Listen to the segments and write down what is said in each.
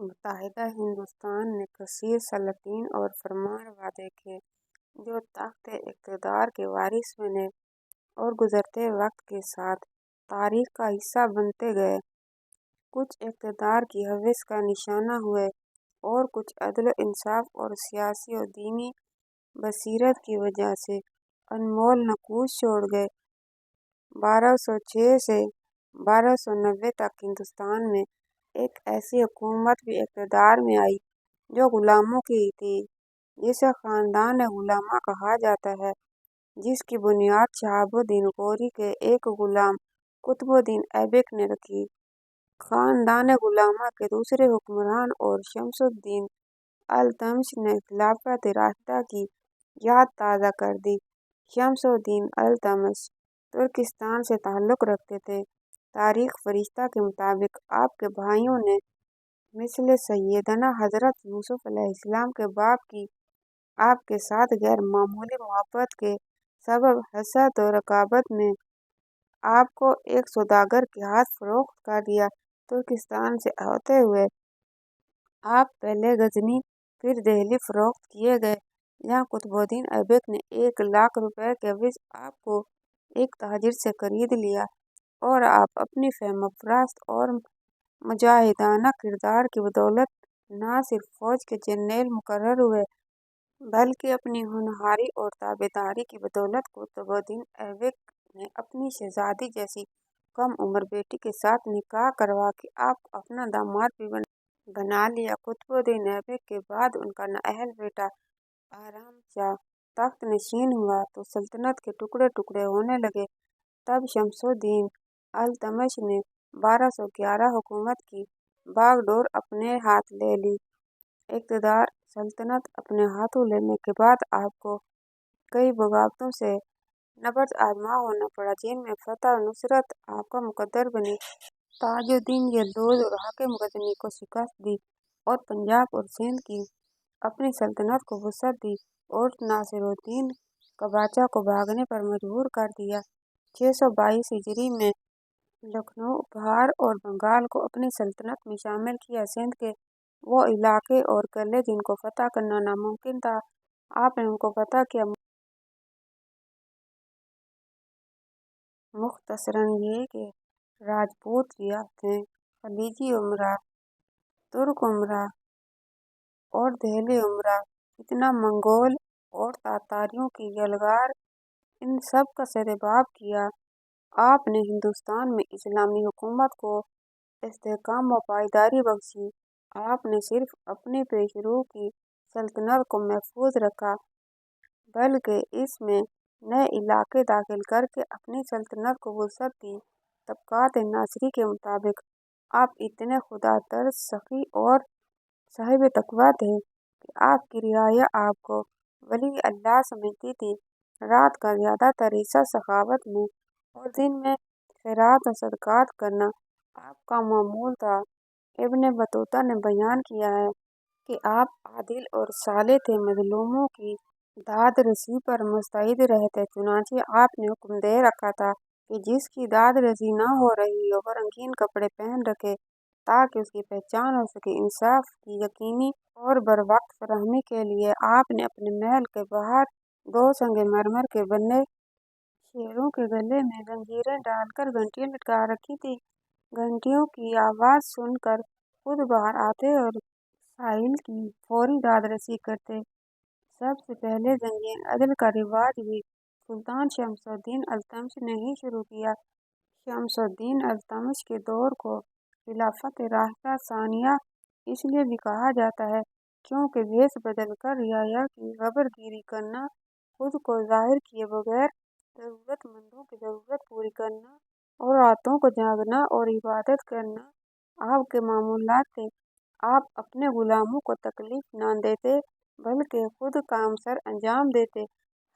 متحدہ ہندوستان نے کثیر سلاطین اور فرمان روا دیکھے جو تخت اقتدار کے وارث بنے اور گزرتے وقت کے ساتھ تاریخ کا حصہ بنتے گئے۔ کچھ اقتدار کی ہوس کا نشانہ ہوئے اور کچھ عدل و انصاف اور سیاسی و دینی بصیرت کی وجہ سے انمول نقوش چھوڑ گئے۔ 1206 سے 1290 تک ہندوستان میں ایک ایسی حکومت بھی اقتدار میں آئی جو غلاموں کی تھی، جسے خاندان غلاماں کہا جاتا ہے، جس کی بنیاد شہاب الدین غوری کے ایک غلام قطب الدین ایبک نے رکھی۔ خاندان غلاماں کے دوسرے حکمران اور شمس الدین التمش نے خلافت راشدہ کی یاد تازہ کر دی۔ شمس الدین التمش ترکستان سے تعلق رکھتے تھے۔ تاریخ فرشتہ کے مطابق آپ کے بھائیوں نے مثل سیدنا حضرت یوسف علیہ السلام کے باپ کی آپ کے ساتھ غیر معمولی محبت کے سبب حسد و رقابت میں آپ کو ایک سوداگر کے ہاتھ فروخت کر دیا۔ ترکستان سے ہوتے ہوئے آپ پہلے غزنی پھر دہلی فروخت کیے گئے، جہاں قطب الدین ایبک نے 1,00,000 روپے کے عوض آپ کو ایک تاجر سے خرید لیا اور آپ اپنی فہم پرست اور مجاہدانہ کردار کی بدولت نہ صرف فوج کے جرنیل مقرر ہوئے بلکہ اپنی ہونہاری اور تابعداری کی بدولت قطب الدین ایبک نے اپنی شہزادی جیسی کم عمر بیٹی کے ساتھ نکاح کروا کے آپ کو اپنا داماد بھی بنا لیا۔ قطب الدین ایبک کے بعد ان کا نااہل بیٹا بہرام شاہ تخت نشین ہوا تو سلطنت کے ٹکڑے ٹکڑے ہونے لگے۔ تب شمس الدین التمش نے 1211 حکومت کی باغ ڈور اپنے ہاتھ لے لی۔ اقتدار سلطنت اپنے ہاتھوں لینے کے بعد آپ کو کئی بغاوتوں سے نبرد آزما ہونا پڑا، جن میں فتح و نصرت آپ کا مقدر بنی۔ تاج الدین یلدوز اور حاکم غزنی کو شکست دی اور پنجاب اور سندھ کی اپنی سلطنت کو وسعت دی اور ناصر الدین قبانچہ کو بھاگنے پر مجبور کر دیا۔ 622 ہجری میں لکھنؤ، بہار اور بنگال کو اپنی سلطنت میں شامل کیا۔ سندھ کے وہ علاقے اور قلعے جن کو فتح کرنا ناممکن تھا، آپ نے ان کو فتح کیا۔ مختصراً یہ کہ راجپوت ریاستیں، خلیجی امراء، ترک امراء اور دہلی امراء، فتنہ منگول اور تاتاریوں کی یلغار، ان سب کا سربراہ کیا۔ آپ نے ہندوستان میں اسلامی حکومت کو استحکام و پائیداری بخشی۔ آپ نے صرف اپنی پیش رو کی سلطنت کو محفوظ رکھا بلکہ اس میں نئے علاقے داخل کر کے اپنی سلطنت کو وسعت دی۔ طبقات ناصری کے مطابق آپ اتنے خدا ترس، سخی اور صاحب تقویٰ تھے کہ آپ کی رعایا آپ کو ولی اللہ سمجھتی تھی۔ رات کا زیادہ تر حصہ سخاوت میں اور دن میں خیرات و صدقات کرنا آپ کا معمول تھا۔ ابن بطوطہ نے بیان کیا ہے کہ آپ عادل اور صالح تھے، مظلوموں کی داد رسی پر مستعد رہتے، چنانچہ آپ نے حکم دے رکھا تھا کہ جس کی داد رسی نہ ہو رہی ہو وہ رنگین کپڑے پہن رکھے تاکہ اس کی پہچان ہو سکے۔ انصاف کی یقینی اور بروقت فراہمی کے لیے آپ نے اپنے محل کے باہر 2 سنگ مرمر کے بنے شیروں کے گلے میں زنجیریں ڈال کر گھنٹیاں لٹکا رکھی تھیں۔ گھنٹیوں کی آواز سن کر خود باہر آتے اور سائل کی فوری داد رسی کرتے۔ سب سے پہلے جنگِ عدل کا رواج بھی سلطان شمس الدین التمش نے ہی شروع کیا۔ شمس الدین التمش کے دور کو خلافت راشدہ ثانیہ اس لیے بھی کہا جاتا ہے کیونکہ بھیس بدل کر رعایا کی غبر گیری کرنا، خود کو ظاہر کیے بغیر ضرورت مندوں کی ضرورت پوری کرنا اور راتوں کو جاگنا اور عبادت کرنا آپ کے معمولات تھے۔ آپ اپنے غلاموں کو تکلیف نہ دیتے بلکہ خود کام سر انجام دیتے،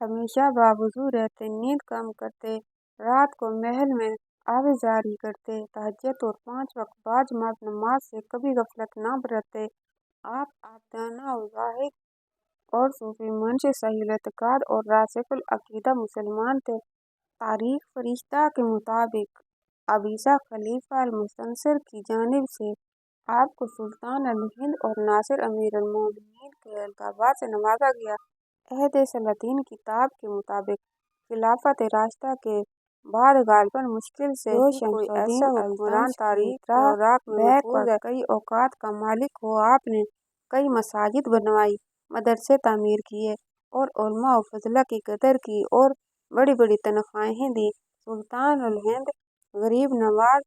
ہمیشہ باوضو رہتے، نیند کم کرتے، رات کو محل میں آویزاری کرتے، تہجد اور 5 وقت باجماعت نماز سے کبھی غفلت نہ برتتے۔ آپ عابدانہ و زاہد اور صوفی من سے صحیح الاعتقاد اور راسخ العقیدہ مسلمان تھے۔ تاریخ فرشتہ کے مطابق ابیسہ خلیفہ المستنصر کی جانب سے آپ کو سلطان الہند اور ناصر امیر المومنین کے القابات سے نوازا گیا۔ عہد سلاطین کتاب کے مطابق خلافت راشدہ کے بعد غالباً مشکل سے ہی کوئی ایسا حکمران تاریخ اوراق میں محفوظ ہے۔ کئی اوقات کا مالک ہو، آپ نے کئی مساجد بنوائی، مدرسے تعمیر کیے اور علماء و فضلاء کی قدر کی اور بڑی بڑی تنخواہیں دیں۔ سلطان الہند غریب نواز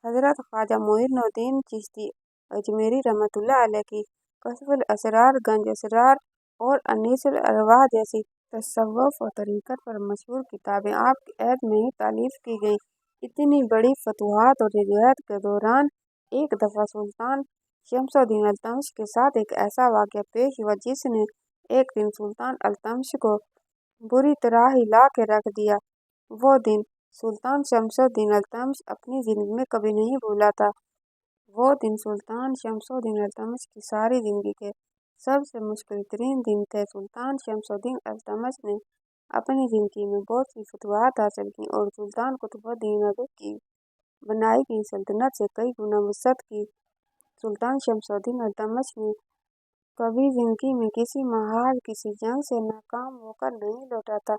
حضرت خواجہ معین الدین چشتی اجمیری رحمۃ اللہ علیہ کی کشف الاسرار، گنج اسرار اور انیس الارواح جیسی تصوف و طریقت پر مشہور کتابیں آپ کے عہد میں ہی تالیف کی گئیں۔ اتنی بڑی فتوحات اور جدوجہد کے دوران ایک دفعہ سلطان شمس الدین التمش کے ساتھ ایک ایسا واقعہ پیش ہوا جس نے ایک دن سلطان التمش کو بری طرح ہلا کے رکھ دیا۔ وہ دن سلطان شمس الدین التمش اپنی زندگی میں کبھی نہیں بھولا تھا۔ وہ دن سلطان شمس الدین التمش کی ساری زندگی کے سب سے مشکل ترین دن تھے۔ سلطان شمس الدین التمش نے اپنی زندگی میں بہت سی فتوحات حاصل کیں اور سلطان قطب الدین ایبک کی بنائی گئی سلطنت سے کئی گنا وسعت کی۔ سلطان شمس الدین التمش نے کبھی زندگی میں کسی محاذ کسی جنگ سے ناکام ہو کر نہیں لوٹا تھا۔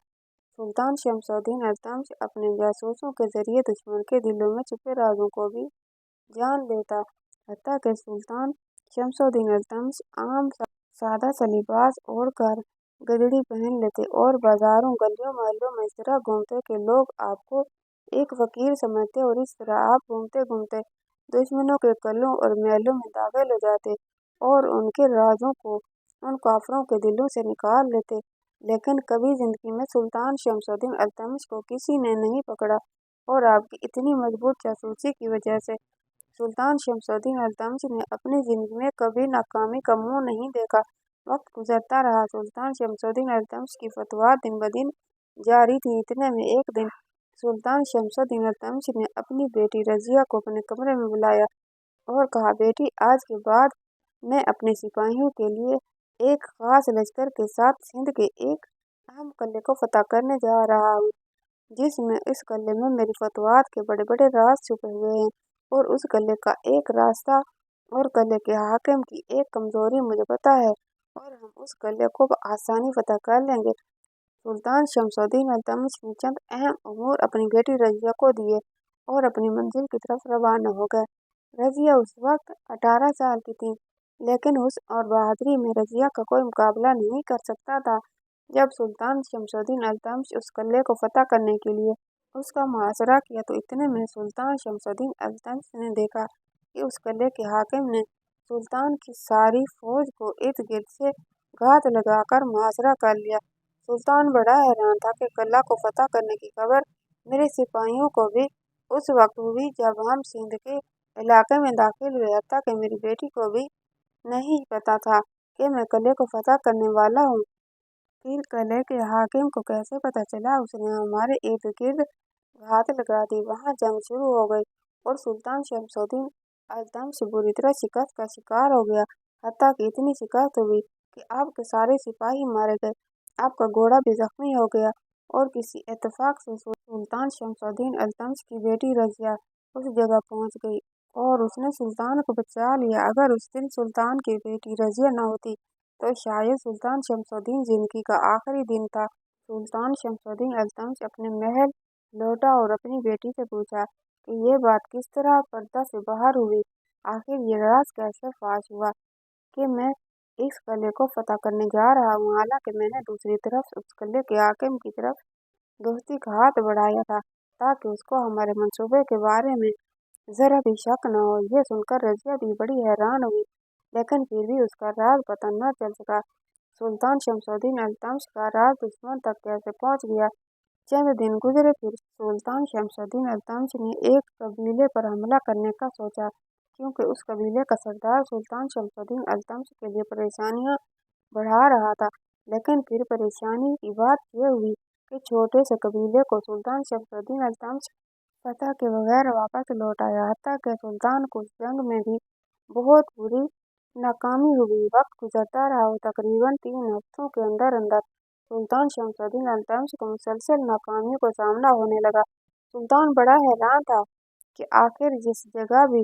سلطان شمس الدین التمش اپنے جاسوسوں کے ذریعے دشمن کے دلوں میں چھپے رازوں کو بھی جان لیتا، حتیٰ کہ سلطان شمس الدین التمش عام سادہ سا لباس اوڑھ کر گدڑی پہن لیتے اور بازاروں گلیوں محلوں میں اس طرح گھومتے کہ لوگ آپ کو ایک فقیر سمجھتے اور اس طرح آپ گھومتے گھومتے دشمنوں کے قلعوں اور محلوں میں داخل ہو جاتے اور ان کے رازوں کو ان کافروں کے دلوں سے نکال لیتے۔ لیکن کبھی زندگی میں سلطان شمس الدین التمش کو کسی نے نہیں پکڑا اور آپ کی اتنی مضبوط جاسوسی کی وجہ سے سلطان شمس الدین التمش نے اپنی زندگی میں کبھی ناکامی کا منہ نہیں دیکھا۔ وقت گزرتا رہا، سلطان شمس الدین التمش کی فتوحات دن بدن جاری تھیں۔ اتنے میں ایک دن سلطان شمس الدین التمش نے اپنی بیٹی رضیہ کو اپنے کمرے میں بلایا اور کہا، بیٹی، آج کے بعد میں اپنے سپاہیوں کے لیے ایک خاص لشکر کے ساتھ سندھ کے ایک اہم قلعے کو فتح کرنے جا رہا ہوں، جس میں اس قلعے میں میری فتوحات کے بڑے بڑے راز چھپے ہوئے ہیں اور اس قلعے کا ایک راستہ اور قلعے کے حاکم کی ایک کمزوری مجھے پتہ ہے اور ہم اس قلعے کو بآسانی فتح کر لیں گے۔ سلطان شمس الدین التمش نے چند اہم امور اپنی بیٹی رضیہ کو دیے اور اپنی منزل کی طرف روانہ ہو گئے۔ رضیہ اس وقت 18 سال کی تھی، لیکن حسن اور بہادری میں رضیہ کا کوئی مقابلہ نہیں کر سکتا تھا۔ جب سلطان شمس الدین التمش اس قلعے کو فتح کرنے کے لیے اس کا محاصرہ کیا تو اتنے میں سلطان شمس الدین التمش نے دیکھا کہ اس قلعے کے حاکم نے سلطان کی ساری فوج کو ارد گرد سے گھات لگا کر محاصرہ کر لیا۔ سلطان بڑا حیران تھا کہ قلعہ کو فتح کرنے کی خبر میرے سپاہیوں کو بھی اس وقت ہوئی جب ہم سندھ کے علاقے میں داخل ہوئے، حتیٰ کہ میری بیٹی کو بھی نہیں پتہ تھا کہ میں قلعے کو فتح کرنے والا ہوں۔ پھر قلعے کے حاکم کو کیسے پتہ چلا؟ اس نے ہمارے ارد گرد گھات لگا دی۔ وہاں جنگ شروع ہو گئی اور سلطان شمس الدین التمش بری طرح شکست کا شکار ہو گیا، حتیٰ کہ اتنی شکست ہوئی کہ آپ کے سارے سپاہی مارے گئے، آپ کا گھوڑا بھی زخمی ہو گیا اور کسی اتفاق سے سلطان شمس الدین التمش کی بیٹی رضیہ اس جگہ پہنچ گئی اور اس نے سلطان کو بچا لیا۔ اگر اس دن سلطان کی بیٹی رضیہ نہ ہوتی تو شاید سلطان شمس الدین زندگی کا آخری دن تھا۔ سلطان شمس الدین التمش اپنے محل لوٹا اور اپنی بیٹی سے پوچھا کہ یہ بات کس طرح پردہ سے باہر ہوئی، آخر یہ راز کیسے فاش ہوا کہ میں اس قلعے کو فتح کرنے جا رہا ہوں، حالانکہ میں نے دوسری طرف اس قلعے کے حاکم کی طرف دوستی کا ہاتھ بڑھایا تھا تاکہ اس کو ہمارے منصوبے کے بارے میں ذرا بھی شک نہ ہو۔ یہ سن کر رضیہ بھی بڑی حیران ہوئی، لیکن پھر بھی اس کا راز پتہ نہ چل سکا۔ سلطان شمس الدین التمش کا راز دشمن تک کیسے پہنچ گیا؟ چند دن گزرے، پھر سلطان شمس الدین التمش نے ایک قبیلے پر حملہ کرنے کا سوچا، کیونکہ اس قبیلے کا سردار سلطان شمس الدین التمش کے لیے پریشانیاں بڑھا رہا تھا۔ لیکن پھر پریشانی کی بات یہ ہوئی کہ چھوٹے سے قبیلے کو سلطان شمس الدین التمش فتح کے بغیر واپس لوٹ آیا، حتیٰ کہ سلطان کو اس جنگ میں بھی بہت بری ناکامی ہوئی۔ وقت گزرتا رہا اور تقریباً 3 ہفتوں کے اندر اندر سلطان شمس الدین التمش کو مسلسل ناکامیوں کا سامنا ہونے لگا۔ سلطان بڑا حیران تھا کہ آخر جس جگہ بھی